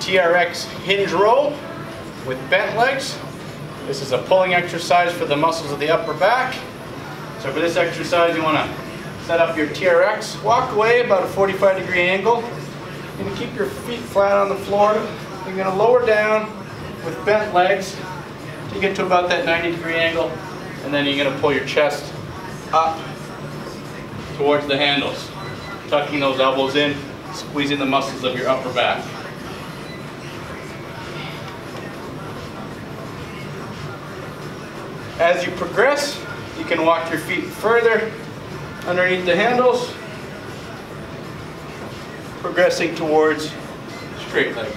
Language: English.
TRX Hinge row with bent legs. This is a pulling exercise for the muscles of the upper back. So for this exercise, you want to set up your TRX, walk away about a 45-degree angle. You're going to keep your feet flat on the floor. You're going to lower down with bent legs to get to about that 90-degree angle, and then you're going to pull your chest up towards the handles, tucking those elbows in, squeezing the muscles of your upper back. As you progress, you can walk your feet further underneath the handles, progressing towards straight legs.